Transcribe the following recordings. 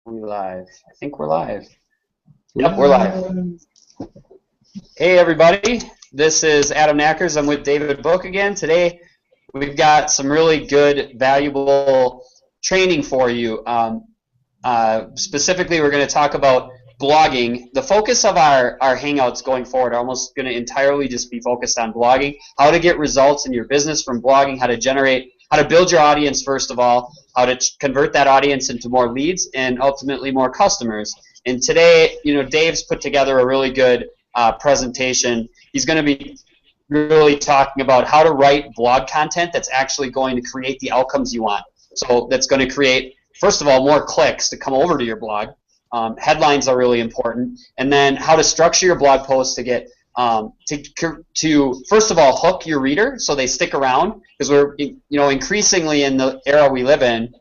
We live? I think we're live. Yep, we're live. Hey everybody, this is Adam Knackers. I'm with David Book again. Today we've got some really good, valuable training for you. Specifically, we're going to talk about blogging. The focus of our Hangouts going forward are almost going to entirely just be focused on blogging, how to get results in your business from blogging, how to build your audience first of all, how to convert that audience into more leads and ultimately more customers. And today, Dave's put together a really good presentation. He's going to be really talking about how to write blog content that's actually going to create the outcomes you want. So that's going to create, first of all, more clicks to come over to your blog. Headlines are really important, and then how to structure your blog posts to get to first of all hook your reader so they stick around, because we're increasingly in the era we live in,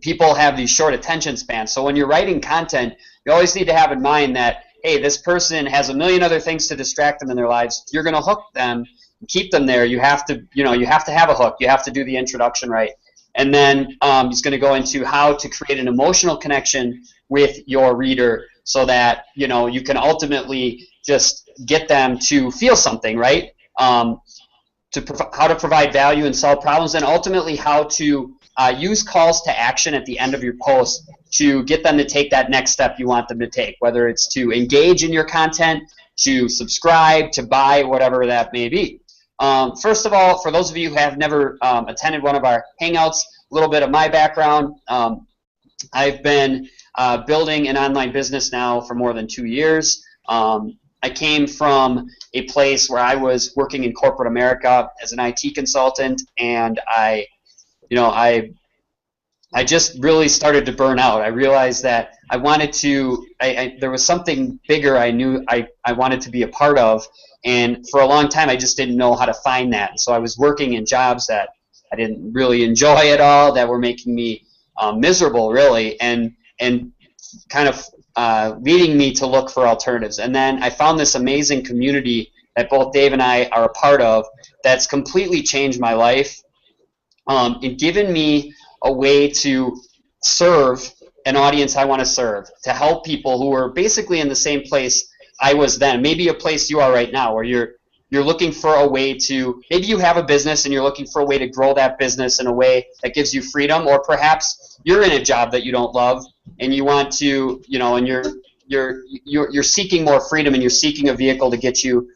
people have these short attention spans. So when you're writing content, you always need to have in mind that, hey, this person has a million other things to distract them in their lives. If you're going to hook them, keep them there, you have to have a hook. You have to do the introduction right. And then he's going to go into how to create an emotional connection with your reader so that you can ultimately just get them to feel something, right? How to provide value and solve problems, and ultimately how to use calls to action at the end of your post to get them to take that next step you want them to take, whether it's to engage in your content, to subscribe, to buy, whatever that may be. First of all, for those of you who have never attended one of our Hangouts, a little bit of my background. I've been building an online business now for more than 2 years. I came from a place where I was working in corporate America as an IT consultant, and I just really started to burn out. I realized that I wanted to, there was something bigger I knew I wanted to be a part of, and for a long time I just didn't know how to find that. So I was working in jobs that I didn't really enjoy at all, that were making me miserable, really, and kind of leading me to look for alternatives. And then I found this amazing community that both Dave and I are a part of that's completely changed my life and given me a way to serve an audience I want to serve, to help people who are basically in the same place I was then, maybe a place you are right now, where you're looking for a way to, maybe you have a business and you're looking for a way to grow that business in a way that gives you freedom, or perhaps you're in a job that you don't love and you want to, and you're seeking more freedom, and you're seeking a vehicle to get you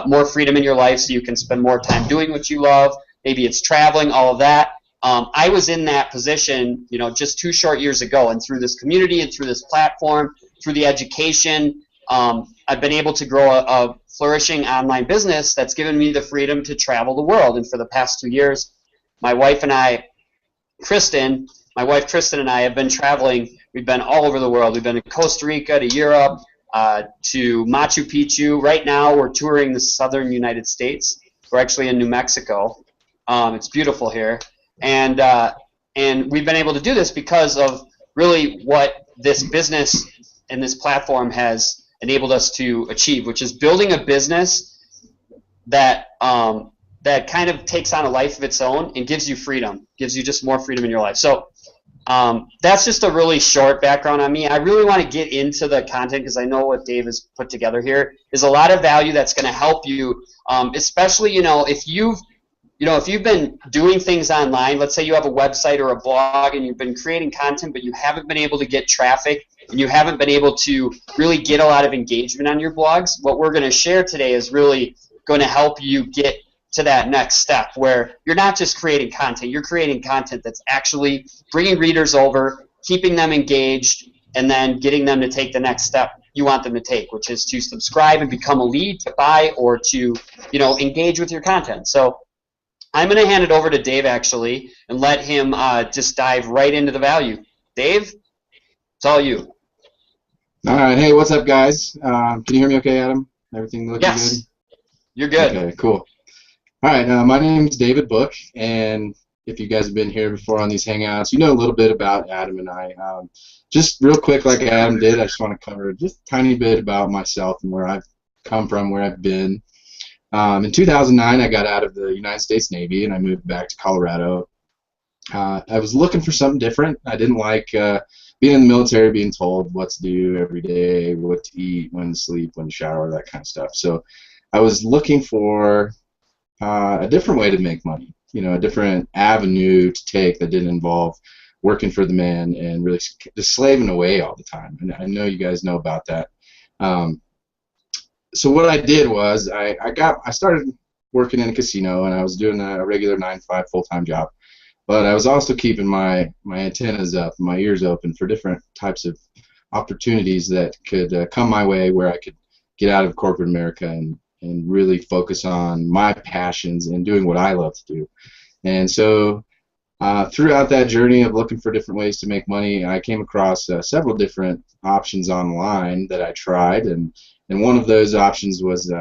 more freedom in your life so you can spend more time doing what you love. Maybe it's traveling, all of that. I was in that position, just 2 short years ago, and through this community and through this platform, through the education, I've been able to grow a flourishing online business that's given me the freedom to travel the world. And for the past 2 years, my wife Kristen and I have been traveling. We've been all over the world. We've been to Costa Rica, to Europe, to Machu Picchu. Right now, we're touring the southern United States. We're actually in New Mexico. It's beautiful here. And we've been able to do this because of really what this business and this platform has enabled us to achieve, which is building a business that that kind of takes on a life of its own and gives you freedom, gives you just more freedom in your life. So that's just a really short background on me. I really want to get into the content because I know what Dave has put together here is a lot of value that's going to help you, especially if you've been doing things online. Let's say you have a website or a blog and you've been creating content, but you haven't been able to get traffic and you haven't been able to really get a lot of engagement on your blogs. What we're going to share today is really going to help you get to that next step where you're not just creating content, you're creating content that's actually bringing readers over, keeping them engaged, and then getting them to take the next step you want them to take, which is to subscribe and become a lead, to buy, or to engage with your content. So I'm going to hand it over to Dave actually and let him just dive right into the value. Dave, it's all you. All right. Hey, what's up, guys? Can you hear me okay, Adam? Everything looking yes. good? You're good. Okay, cool. All right. My name is David Book, and if you guys have been here before on these Hangouts, you know a little bit about Adam and I. Just real quick, like Adam did, I just want to cover just a tiny bit about myself and where I've come from, where I've been. In 2009, I got out of the United States Navy, and I moved back to Colorado. I was looking for something different. I didn't like being in the military, being told what to do every day, what to eat, when to sleep, when to shower, that kind of stuff. So I was looking for a different way to make money, a different avenue to take that didn't involve working for the man and really just slaving away all the time. And I know you guys know about that. Um, so what I did was I started working in a casino, and I was doing a regular 9 to 5 full-time job. But I was also keeping my antennas up, my ears open for different types of opportunities that could come my way, where I could get out of corporate America and really focus on my passions and doing what I love to do. And so throughout that journey of looking for different ways to make money, I came across several different options online that I tried, and one of those options was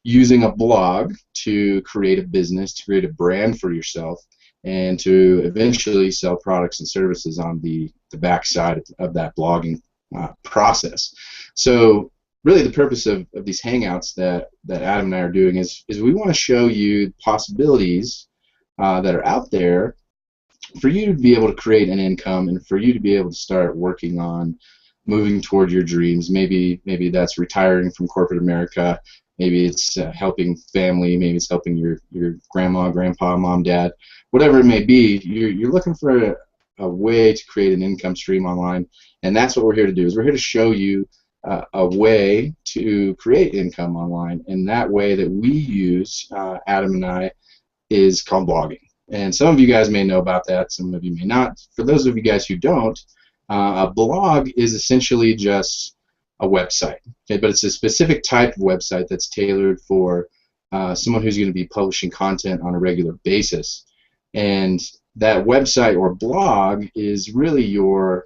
using a blog to create a business, to create a brand for yourself, and to eventually sell products and services on the backside of that blogging process. So really the purpose of these hangouts that Adam and I are doing is we want to show you possibilities that are out there for you to be able to create an income, and for you to be able to start working on moving toward your dreams. Maybe that's retiring from corporate America. Maybe it's helping family. Maybe it's helping your grandma, grandpa, mom, dad, whatever it may be. You're looking for a way to create an income stream online, and that's what we're here to do. Is we're here to show you a way to create income online, and that way that we use, Adam and I, is called blogging. And some of you guys may know about that, some of you may not. For those of you guys who don't, a blog is essentially just a website, okay? But it's a specific type of website that's tailored for someone who's going to be publishing content on a regular basis. And that website or blog is really your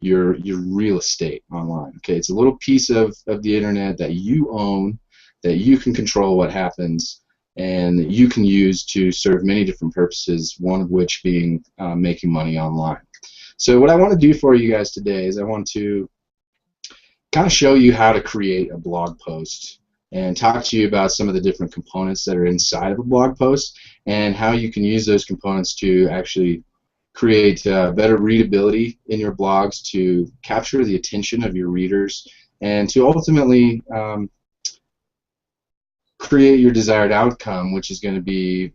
real estate online. Okay, it's a little piece of the internet that you own, that you can control what happens, and that you can use to serve many different purposes, one of which being making money online. So what I want to do for you guys today is I want to kind of show you how to create a blog post and talk to you about some of the different components that are inside of a blog post, and how you can use those components to actually create better readability in your blogs, to capture the attention of your readers, and to ultimately create your desired outcome, which is going to be,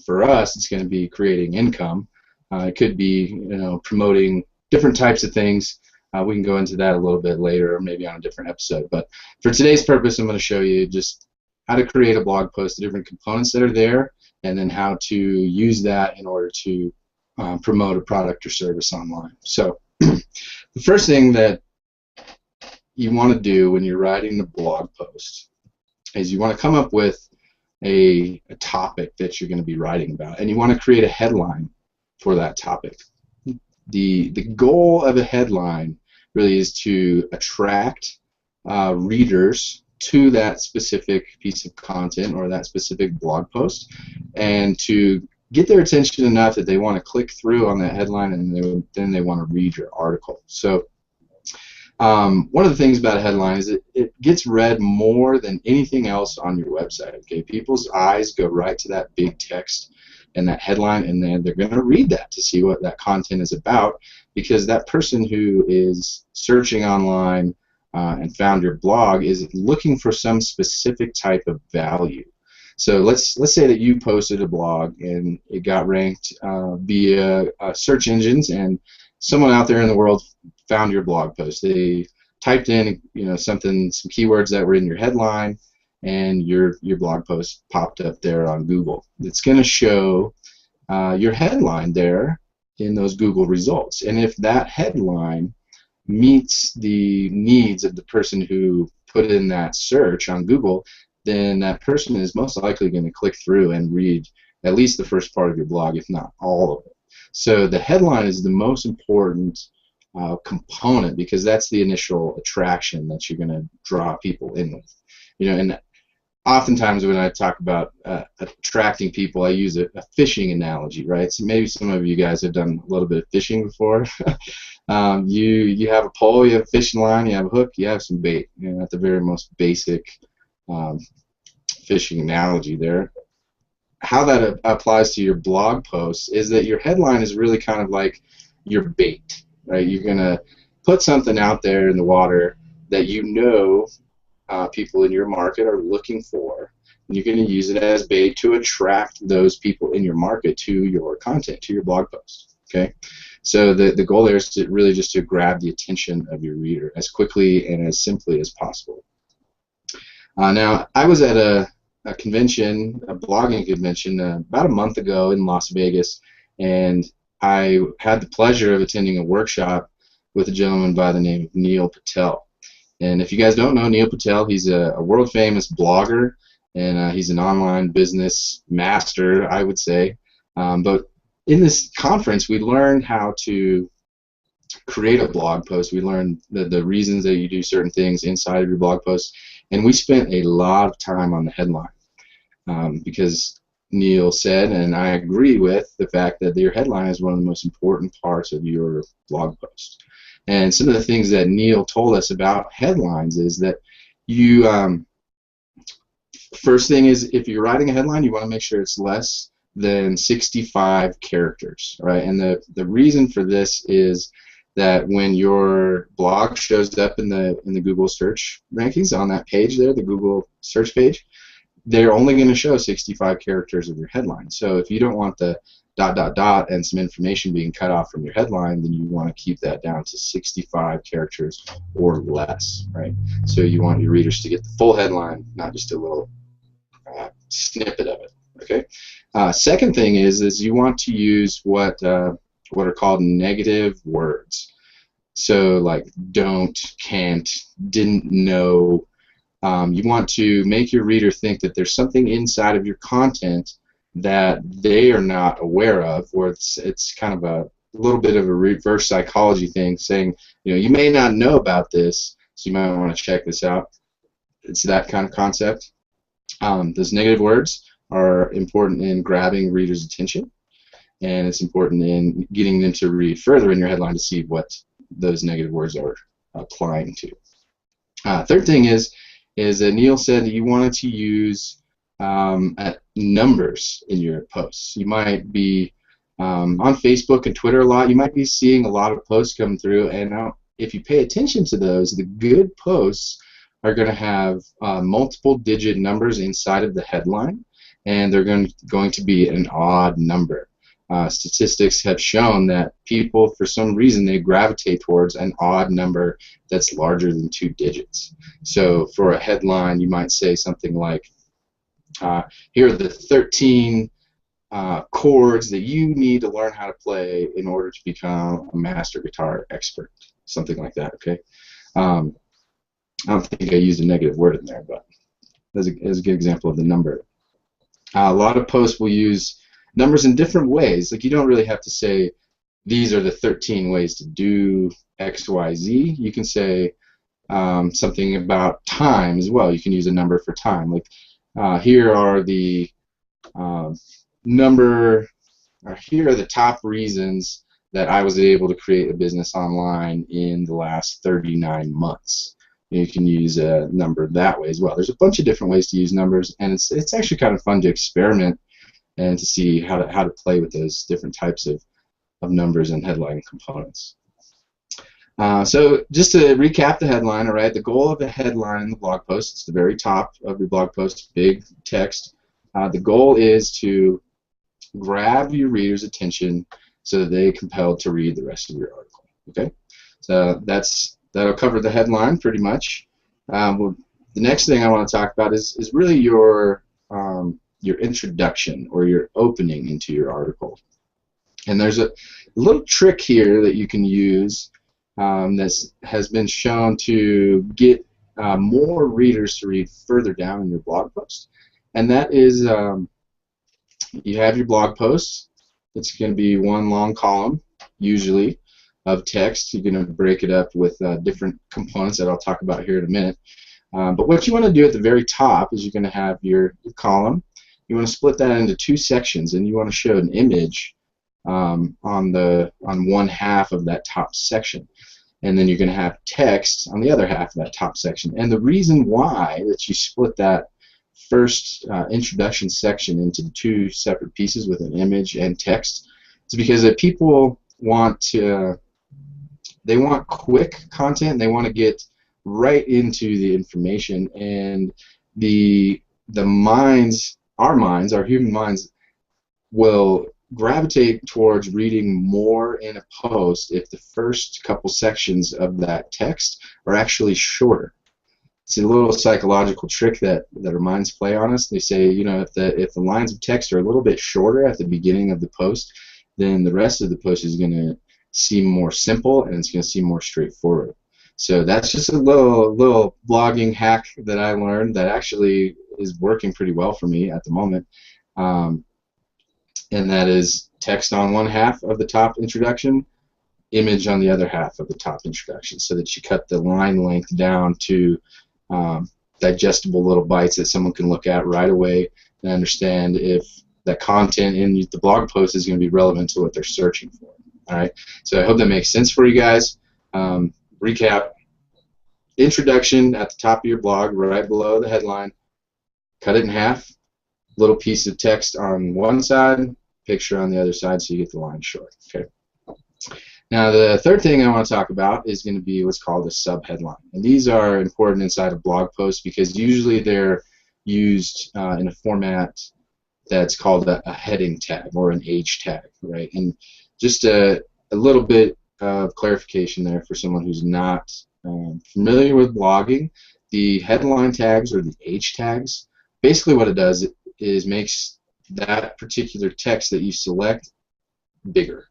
for us, it's going to be creating income. It could be, promoting different types of things. We can go into that a little bit later, or maybe on a different episode. But for today's purpose, I'm going to show you just how to create a blog post, the different components that are there, and then how to use that in order to promote a product or service online. So the first thing that you want to do when you're writing a blog post is you want to come up with a topic that you're going to be writing about, and you want to create a headline for that topic. The goal of a headline really is to attract readers to that specific piece of content or that specific blog post, and to get their attention enough that they want to click through on that headline, and then they want to read your article. So one of the things about a headline is it gets read more than anything else on your website. Okay, people's eyes go right to that big text and that headline, and then they're going to read that to see what that content is about, because that person who is searching online and found your blog is looking for some specific type of value. So let's say that you posted a blog and it got ranked via search engines, and someone out there in the world found your blog post. They typed in, some keywords that were in your headline, and your blog post popped up there on Google. It's going to show your headline there in those Google results. And if that headline meets the needs of the person who put in that search on Google, then that person is most likely going to click through and read at least the first part of your blog, if not all of it. So the headline is the most important component, because that's the initial attraction that you're going to draw people in with. And oftentimes when I talk about attracting people, I use a fishing analogy, right? So maybe some of you guys have done a little bit of fishing before. You have a pole, you have a fishing line, you have a hook, you have some bait. At the very most basic fishing analogy there. How that applies to your blog posts is that your headline is really kind of like your bait. right? You're going to put something out there in the water that you know people in your market are looking for, and you're going to use it as bait to attract those people in your market to your content, to your blog post. Okay, so the goal there is to really just to grab the attention of your reader as quickly and as simply as possible. Now, I was at a convention, a blogging convention, about a month ago in Las Vegas, and I had the pleasure of attending a workshop with a gentleman by the name of Neil Patel. And if you guys don't know Neil Patel, he's a world-famous blogger, and he's an online business master, I would say. But in this conference, we learned how to create a blog post. We learned the reasons that you do certain things inside of your blog post, and we spent a lot of time on the headline because Neil said, and I agree with, the fact that your headline is one of the most important parts of your blog post. And some of the things that Neil told us about headlines is that you, first thing is, if you're writing a headline, you want to make sure it's less than 65 characters, right? And the reason for this is that when your blog shows up in the Google search rankings on that page there, the Google search page, they're only going to show 65 characters of your headline. So if you don't want the ... and some information being cut off from your headline, then you want to keep that down to 65 characters or less, right? So you want your readers to get the full headline, not just a little snippet of it, okay? Second thing is you want to use what are called negative words. So like don't, can't, didn't know. You want to make your reader think that there's something inside of your content that they are not aware of, or it's kind of a little bit of a reverse psychology thing, saying, you may not know about this, so you might want to check this out. It's that kind of concept. Those negative words are important in grabbing readers' attention, and it's important in getting them to read further in your headline to see what those negative words are applying to. Third thing is that Neil said that you wanted to use numbers in your posts. You might be on Facebook and Twitter a lot. You might be seeing a lot of posts come through, and if you pay attention to those, the good posts are going to have multiple digit numbers inside of the headline, and they're going to be an odd number. Statistics have shown that people, for some reason, they gravitate towards an odd number that's larger than 2 digits. So for a headline, you might say something like, here are the 13 chords that you need to learn how to play in order to become a master guitar expert. Something like that, okay? I don't think I used a negative word in there, but that's a good example of the number. A lot of posts will use numbers in different ways. Like, you don't really have to say, these are the 13 ways to do X, Y, Z. You can say something about time as well. You can use a number for time. Like, here are the here are the top reasons that I was able to create a business online in the last 39 months. You can use a number that way as well. There's a bunch of different ways to use numbers, and it's actually kind of fun to experiment and to see how to play with those different types of numbers and headline components. So just to recap the headline, all right, the goal of the headline in the blog post, it's the very top of your blog post, big text. The goal is to grab your reader's attention so that they're compelled to read the rest of your article. Okay, so that'll cover the headline pretty much. Well, the next thing I want to talk about is really your introduction or your opening into your article. And there's a little trick here that you can use that has been shown to get more readers to read further down in your blog post. And that is, you have your blog post. It's going to be one long column, usually, of text. You're going to break it up with different components that I'll talk about here in a minute. But what you want to do at the very top is you're going to have your column. You want to split that into 2 sections, and you want to show an image on one half of that top section, and then you're going to have text on the other half of that top section. And the reason why that you split that first introduction section into 2 separate pieces with an image and text is because people want to they want quick content. They want to get right into the information, and the minds, our human minds, will gravitate towards reading more in a post if the first couple sections of that text are actually shorter. It's a little psychological trick that our minds play on us. They say, you know, if the lines of text are a little bit shorter at the beginning of the post, then the rest of the post is going to seem more simple and it's going to seem more straightforward. So that's just a little blogging hack that I learned that actually is working pretty well for me at the moment. And that is text on one half of the top introduction, image on the other half of the top introduction, so that you cut the line length down to digestible little bites that someone can look at right away and understand if that content in the blog post is going to be relevant to what they're searching for. All right, so I hope that makes sense for you guys. Recap: introduction at the top of your blog, right below the headline. Cut it in half. Little piece of text on one side, picture on the other side, so you get the line short. Okay. Now, the third thing I want to talk about is going to be what's called a subheadline. And these are important inside of blog posts because usually they're used in a format that's called a heading tag or an H tag, right? And just a little bit of clarification there for someone who's not familiar with blogging. The headline tags or the H tags, basically what it does is makes that particular text that you select bigger.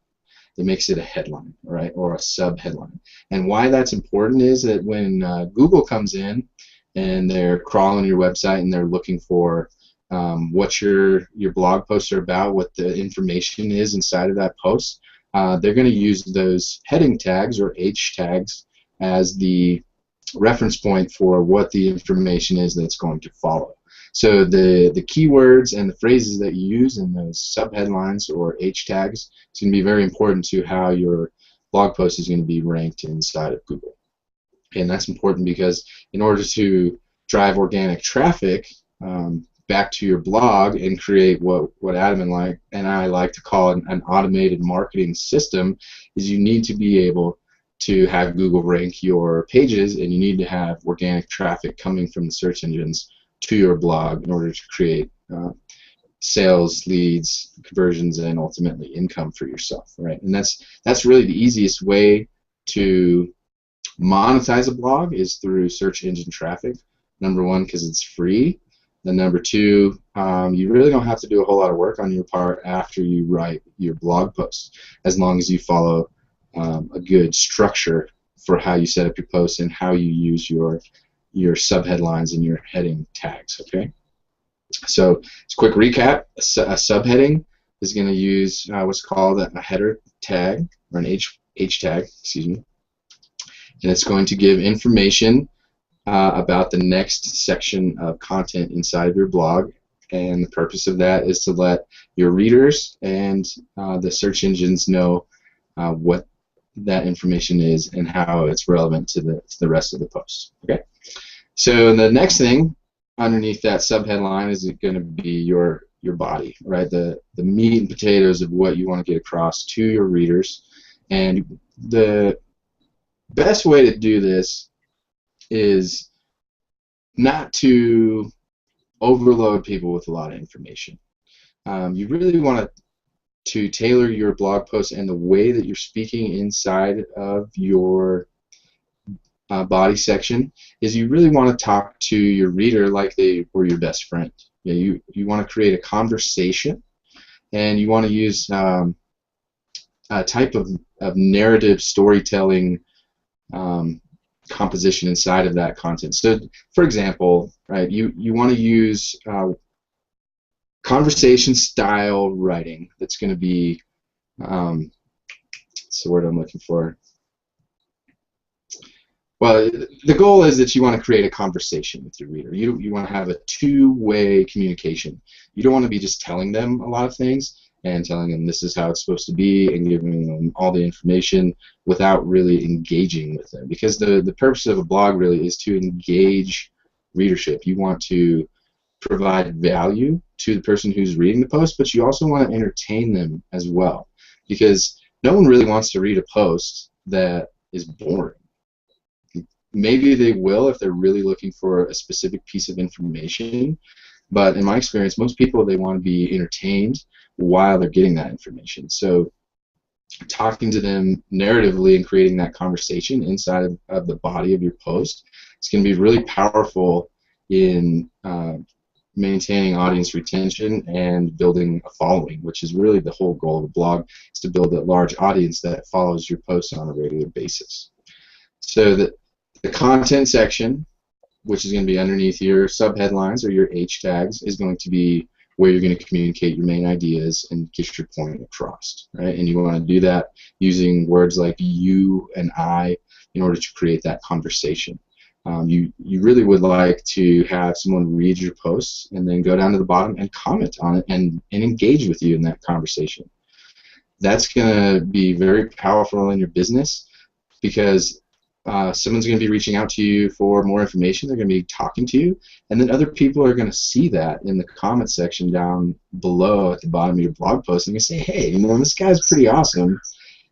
It makes it a headline, right, or a sub-headline. And why that's important is that when Google comes in and they're crawling your website and they're looking for what your blog posts are about, what the information is inside of that post, they're going to use those heading tags or H tags as the reference point for what the information is that's going to follow. So the keywords and the phrases that you use in those subheadlines or H tags is going to be very important to how your blog post is going to be ranked inside of Google. And that's important because in order to drive organic traffic back to your blog and create what Adam and I like to call an automated marketing system, is you need to be able to have Google rank your pages, and you need to have organic traffic coming from the search engines to your blog in order to create sales, leads, conversions, and ultimately income for yourself, right? And that's really the easiest way to monetize a blog is through search engine traffic. Number one, because it's free. And number two, you really don't have to do a whole lot of work on your part after you write your blog post, as long as you follow a good structure for how you set up your posts and how you use your subheadlines and your heading tags. Okay, so it's a quick recap. A subheading is going to use what's called a header tag or an H tag, excuse me, and it's going to give information about the next section of content inside of your blog. And the purpose of that is to let your readers and the search engines know what that information is and how it's relevant to the rest of the post. Okay. So the next thing underneath that subheadline is going to be your body, right? The meat and potatoes of what you want to get across to your readers. And the best way to do this is not to overload people with a lot of information. You really want to tailor your blog post and the way that you're speaking inside of your body section is you really want to talk to your reader like they were your best friend. You want to create a conversation, and you want to use a type of narrative storytelling composition inside of that content. So, for example, right, you want to use conversation style writing that's going to be what's the word I'm looking for? Well, the goal is that you want to create a conversation with your reader. You want to have a two-way communication. You don't want to be just telling them a lot of things and telling them this is how it's supposed to be and giving them all the information without really engaging with them. Because the purpose of a blog really is to engage readership. You want to provide value to the person who's reading the post, but you also want to entertain them as well. Because no one really wants to read a post that is boring. Maybe they will if they're really looking for a specific piece of information, but in my experience, most people, they want to be entertained while they're getting that information. So talking to them narratively and creating that conversation inside of the body of your post, it's going to be really powerful in maintaining audience retention and building a following, which is really the whole goal of a blog, is to build a large audience that follows your posts on a regular basis. So the content section, which is going to be underneath your subheadlines or your H tags, is going to be where you're going to communicate your main ideas and get your point across, right? And you want to do that using words like you and I in order to create that conversation. You really would like to have someone read your posts and then go down to the bottom and comment on it and engage with you in that conversation. That's going to be very powerful in your business because someone's going to be reaching out to you for more information. They're going to be talking to you, and then other people are going to see that in the comment section down below at the bottom of your blog post, and they say, "Hey, you know, this guy's pretty awesome.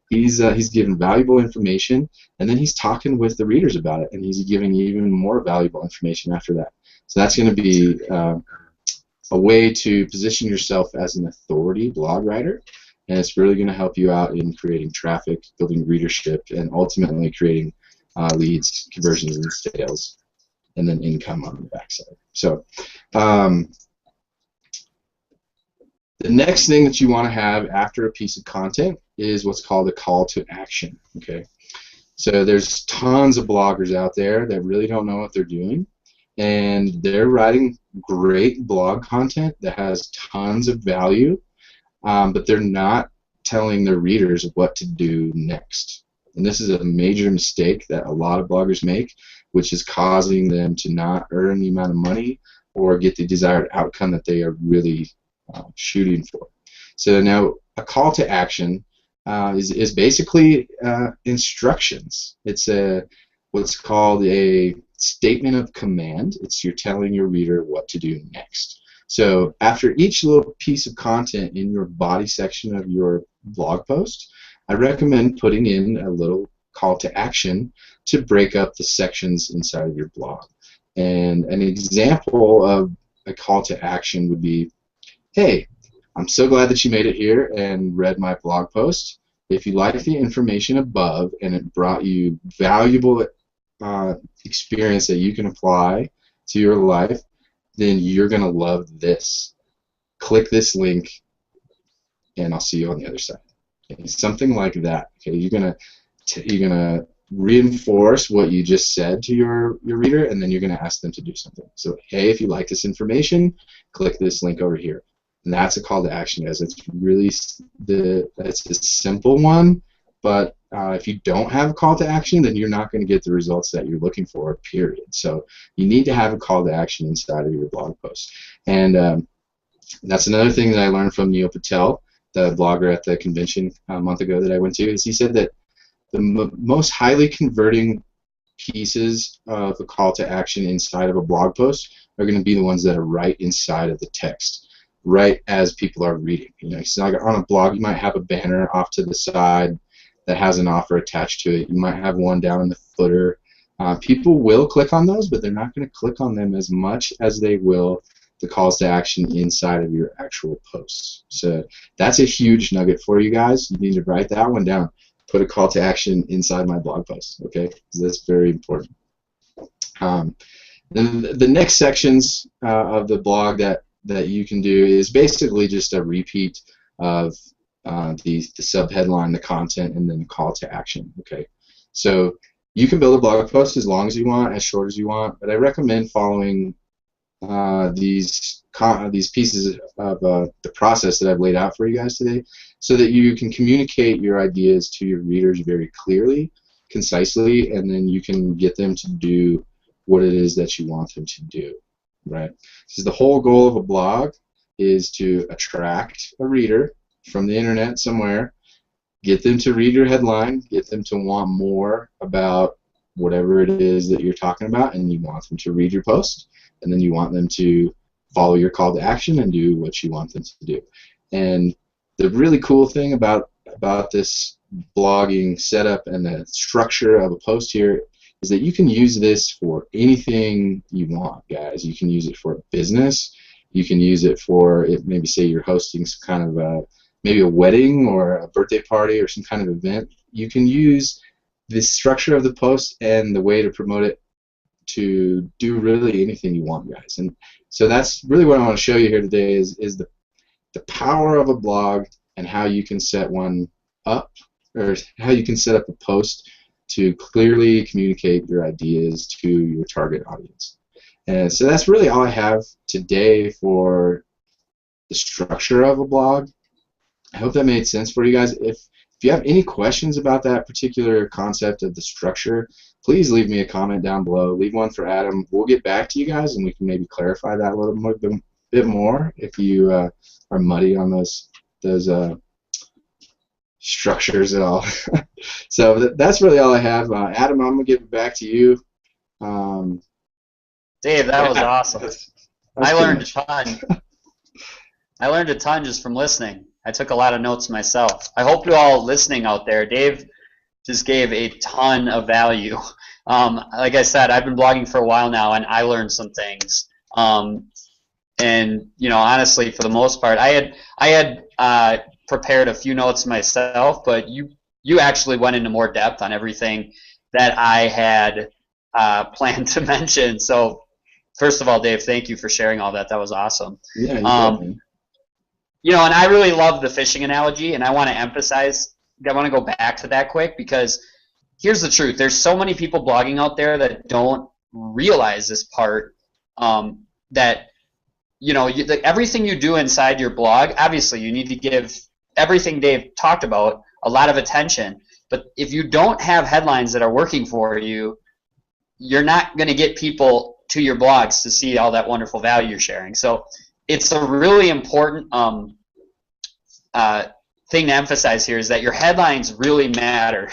He's giving valuable information, and then he's talking with the readers about it, and he's giving even more valuable information after that." So that's going to be a way to position yourself as an authority blog writer, and it's really going to help you out in creating traffic, building readership, and ultimately creating leads, conversions, and sales, and then income on the backside. So the next thing that you want to have after a piece of content is what's called a call to action. Okay, so there's tons of bloggers out there that really don't know what they're doing, and they're writing great blog content that has tons of value, but they're not telling their readers what to do next. And this is a major mistake that a lot of bloggers make, which is causing them to not earn the amount of money or get the desired outcome that they are really shooting for. So now a call to action is basically instructions. It's what's called a statement of command. It's you're telling your reader what to do next. So after each little piece of content in your body section of your blog post, I recommend putting in a little call to action to break up the sections inside of your blog. And an example of a call to action would be, "Hey, I'm so glad that you made it here and read my blog post. If you like the information above and it brought you valuable experience that you can apply to your life, then you're going to love this. Click this link and I'll see you on the other side." Okay, something like that. Okay, you're gonna reinforce what you just said to your reader, and then you're gonna ask them to do something. So, hey, if you like this information, click this link over here. And that's a call to action, guys. It's really it's a simple one, but if you don't have a call to action, then you're not going to get the results that you're looking for. Period. So you need to have a call to action inside of your blog post, and that's another thing that I learned from Neil Patel, the blogger at the convention a month ago that I went to, is he said that the most highly converting pieces of a call to action inside of a blog post are going to be the ones that are right inside of the text, right as people are reading. You know, it's not on a blog. You might have a banner off to the side that has an offer attached to it. You might have one down in the footer. People will click on those, but they're not going to click on them as much as they will the calls to action inside of your actual posts. So that's a huge nugget for you guys. You need to write that one down. Put a call to action inside my blog post, okay? That's very important. Then the next sections of the blog that you can do is basically just a repeat of the subheadline, the content, and then the call to action, okay? So you can build a blog post as long as you want, as short as you want, but I recommend following these pieces of the process that I've laid out for you guys today, so that you can communicate your ideas to your readers very clearly, concisely, and then you can get them to do what it is that you want them to do, right? Because the whole goal of a blog is to attract a reader from the internet somewhere, get them to read your headline, get them to want more about whatever it is that you're talking about, and you want them to read your post, and then you want them to follow your call to action and do what you want them to do. And the really cool thing about about this blogging setup and the structure of a post here is that you can use this for anything you want, guys. You can use it for a business. You can use it for, maybe say you're hosting some kind of maybe a wedding or a birthday party or some kind of event. You can use the structure of the post and the way to promote it to do really anything you want, guys. And so that's really what I want to show you here today is the power of a blog and how you can set one up, or how you can set up a post to clearly communicate your ideas to your target audience. And so that's really all I have today for the structure of a blog. I hope that made sense for you guys. If you have any questions about that particular concept of the structure, please leave me a comment down below. Leave one for Adam. We'll get back to you guys, and we can maybe clarify that a little bit more if you are muddy on those structures at all. So that's really all I have. Adam, I'm going to give it back to you. Dave, that was awesome. I learned a ton. I learned a ton just from listening. I took a lot of notes myself. I hope you all listening out there. Dave just gave a ton of value. Like I said, I've been blogging for a while now, and I learned some things. And honestly, for the most part, I had prepared a few notes myself, but you actually went into more depth on everything that I had planned to mention. So, first of all, Dave, thank you for sharing all that. That was awesome. Yeah, you and I really love the fishing analogy, and I want to go back to that quick, because here's the truth. There's so many people blogging out there that don't realize this part, that everything you do inside your blog, obviously you need to give everything Dave talked about a lot of attention. But if you don't have headlines that are working for you, you're not going to get people to your blogs to see all that wonderful value you're sharing. So it's a really important thing to emphasize here, is that your headlines really matter.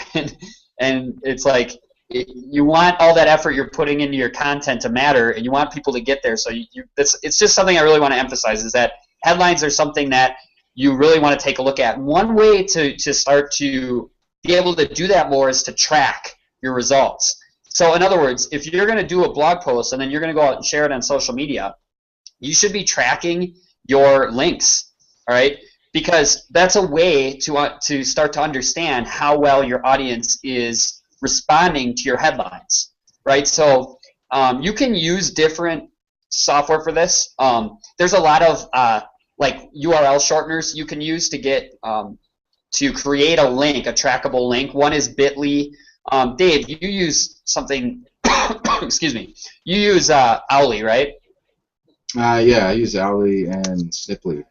And it's like, you want all that effort you're putting into your content to matter, and you want people to get there. So it's just something I really want to emphasize, is that headlines are something that you really want to take a look at. One way to start to be able to do that more is to track your results. So in other words, if you're going to do a blog post and then you're going to go out and share it on social media, you should be tracking your links, all right? Because that's a way to start to understand how well your audience is responding to your headlines, right? So you can use different software for this. There's a lot of like URL shorteners you can use to get to create a link, a trackable link. One is Bitly. Dave, you use something. Excuse me. You use Owly, right? Yeah, I use Owly and Sniply.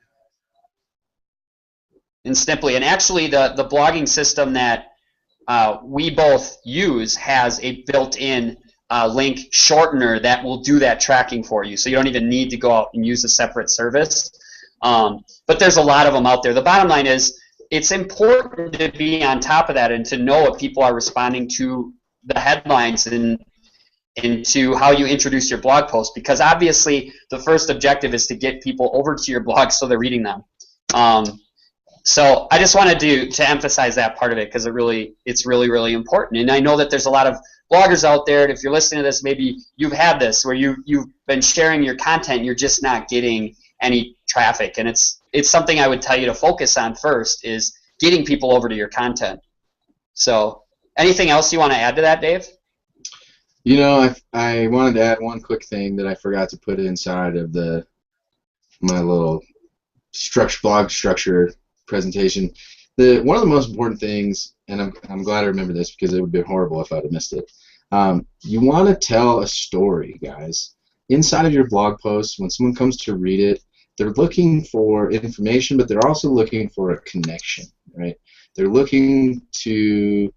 And actually, the blogging system that we both use has a built-in link shortener that will do that tracking for you, so you don't even need to go out and use a separate service. But there's a lot of them out there. The bottom line is, it's important to be on top of that and to know what people are responding to the headlines and to how you introduce your blog post, because obviously the first objective is to get people over to your blog so they're reading them. So I just wanted to emphasize that part of it, because it's really, really important. And I know that there's a lot of bloggers out there, and if you're listening to this, maybe you've had this where you've been sharing your content, you're just not getting any traffic. And it's something I would tell you to focus on first, is getting people over to your content. So anything else you want to add to that, Dave? I wanted to add one quick thing that I forgot to put inside of my little blog structure presentation. One of the most important things, and I'm glad I remember this, because it would be horrible if I'd have missed it. You want to tell a story, guys. Inside of your blog post, when someone comes to read it, they're looking for information, but they're also looking for a connection, right? They're looking to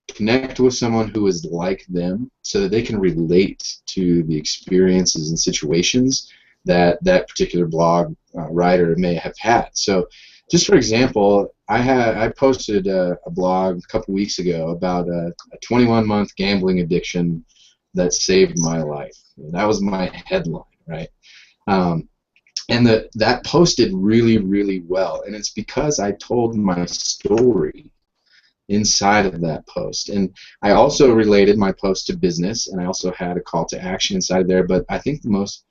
connect with someone who is like them, so that they can relate to the experiences and situations that particular blog writer may have had. So, just for example, I posted a blog a couple weeks ago about a 21-month gambling addiction that saved my life. That was my headline, right? And that posted really, really well. And it's because I told my story inside of that post. And I also related my post to business, and I also had a call to action inside there. But I think the most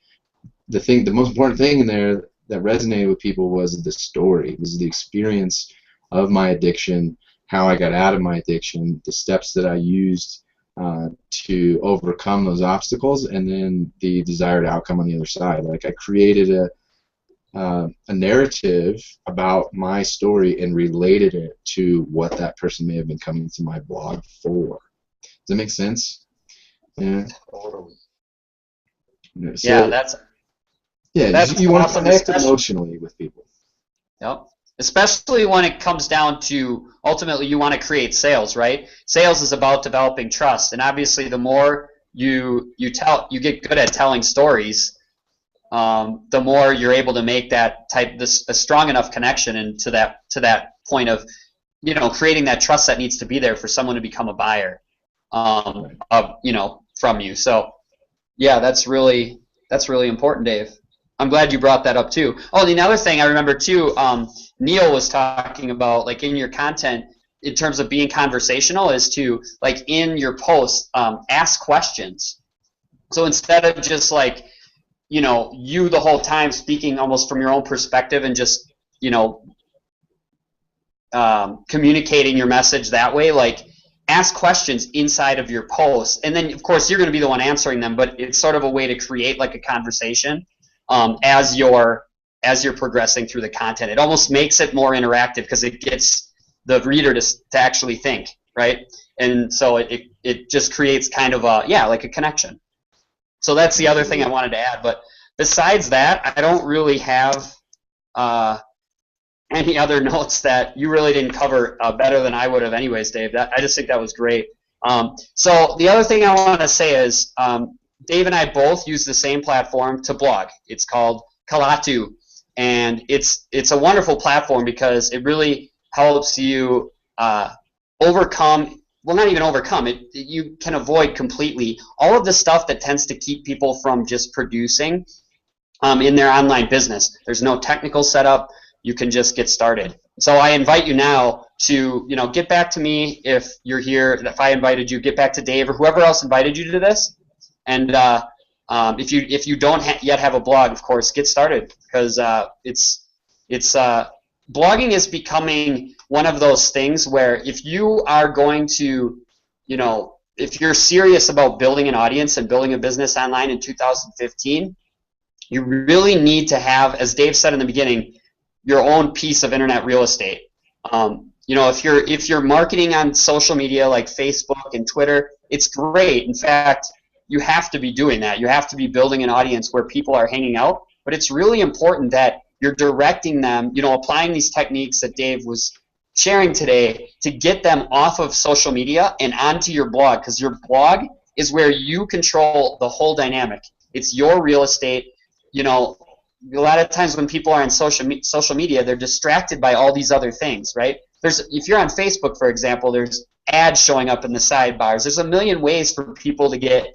important thing in there that resonated with people was the story, was the experience of my addiction, how I got out of my addiction, the steps that I used to overcome those obstacles, and then the desired outcome on the other side. Like, I created a narrative about my story and related it to what that person may have been coming to my blog for. Does that make sense? Yeah. Totally. So, yeah, that's you want to awesome, connect emotionally with people. Yep. Especially when it comes down to, ultimately, you want to create sales, right? Sales is about developing trust, and obviously the more you get good at telling stories, the more you're able to make that a strong enough connection, and to that point of, creating that trust that needs to be there for someone to become a buyer, from you. So, yeah, that's really important, Dave. I'm glad you brought that up too. Oh, and another thing I remember too, Neil was talking about, like, in your content, in terms of being conversational, is to, like, in your posts, ask questions. So instead of just, like, you the whole time speaking almost from your own perspective and just, communicating your message that way, like, ask questions inside of your posts, and then of course you're going to be the one answering them, but it's sort of a way to create, like, a conversation as you're progressing through the content. It almost makes it more interactive because it gets the reader to actually think, right? And so it just creates kind of like a connection. So that's the other thing I wanted to add. But besides that, I don't really have any other notes that you really didn't cover better than I would have anyways, Dave. I just think that was great. So the other thing I want to say is, Dave and I both use the same platform to blog. It's called Kalatu, and it's a wonderful platform because it really helps you overcome, well, not even overcome it, you can avoid completely all of the stuff that tends to keep people from just producing in their online business. There's no technical setup. You can just get started. So I invite you now to, get back to me if you're here. If I invited you, get back to Dave or whoever else invited you to this. And if you don't yet have a blog, of course, get started, because blogging is becoming one of those things where if you are going to, if you're serious about building an audience and building a business online in 2015, you really need to have, as Dave said in the beginning, your own piece of internet real estate. If you're marketing on social media like Facebook and Twitter, it's great. In fact, you have to be doing that. You have to be building an audience where people are hanging out. But it's really important that you're directing them, applying these techniques that Dave was sharing today to get them off of social media and onto your blog, because your blog is where you control the whole dynamic. It's your real estate. A lot of times when people are on social media, they're distracted by all these other things, right? If you're on Facebook, for example, there's ads showing up in the sidebars. There's a million ways for people to get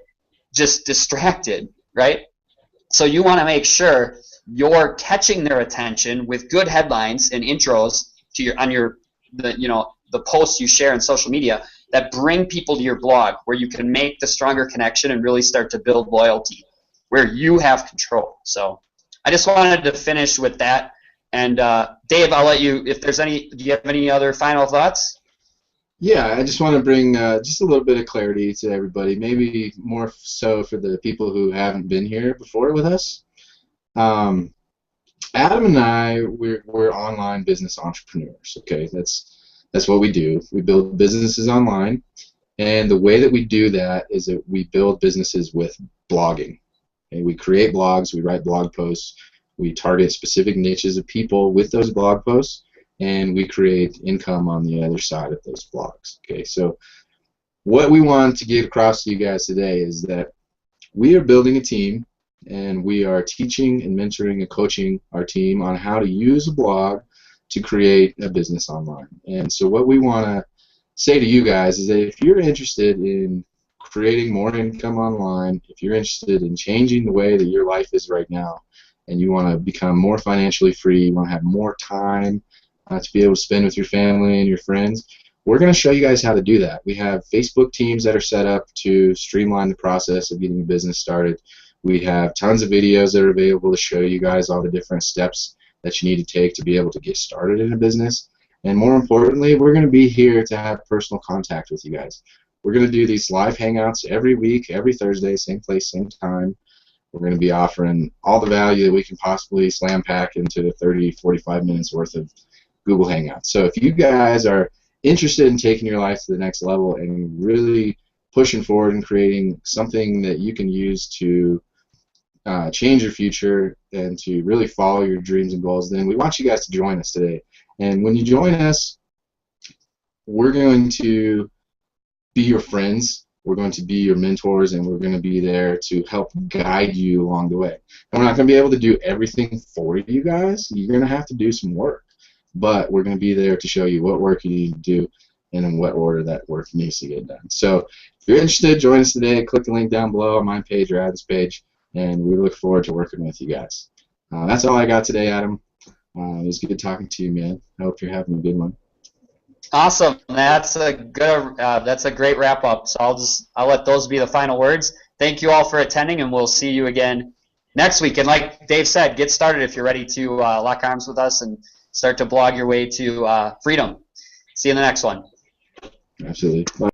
just distracted, right? So you want to make sure you're catching their attention with good headlines and intros to the posts you share on social media that bring people to your blog, where you can make the stronger connection and really start to build loyalty, where you have control. So I just wanted to finish with that. And Dave, I'll let you, do you have any other final thoughts? Yeah, I just want to bring just a little bit of clarity to everybody, maybe more so for the people who haven't been here before with us. Adam and I, we're online business entrepreneurs. Okay, that's what we do. We build businesses online, and the way that we do that is that we build businesses with blogging. Okay? We create blogs, we write blog posts, we target specific niches of people with those blog posts, and we create income on the other side of those blogs. Okay, so what we want to get across to you guys today is that we are building a team, and we are teaching and mentoring and coaching our team on how to use a blog to create a business online. And so what we want to say to you guys is that if you're interested in creating more income online, if you're interested in changing the way that your life is right now, and you want to become more financially free, you want to have more time to be able to spend with your family and your friends, we're going to show you guys how to do that. We have Facebook teams that are set up to streamline the process of getting a business started. We have tons of videos that are available to show you guys all the different steps that you need to take to be able to get started in a business. And more importantly, we're going to be here to have personal contact with you guys. We're going to do these live hangouts every week, every Thursday, same place, same time. We're going to be offering all the value that we can possibly slam pack into the 30, 45 minutes worth of Google Hangouts. So if you guys are interested in taking your life to the next level and really pushing forward and creating something that you can use to change your future and to really follow your dreams and goals, then we want you guys to join us today. And when you join us, we're going to be your friends, we're going to be your mentors, and we're going to be there to help guide you along the way. And we're not going to be able to do everything for you guys. You're going to have to do some work. But we're going to be there to show you what work you need to do and in what order that work needs to get done. So if you're interested, join us today. Click the link down below on my page or Adam's page, and we look forward to working with you guys. That's all I got today, Adam. It was good talking to you, man. I hope you're having a good one. Awesome. That's a great wrap up. So I'll let those be the final words. Thank you all for attending, and we'll see you again next week. And like Dave said, get started if you're ready to lock arms with us and start to blog your way to freedom. See you in the next one. Absolutely. Bye.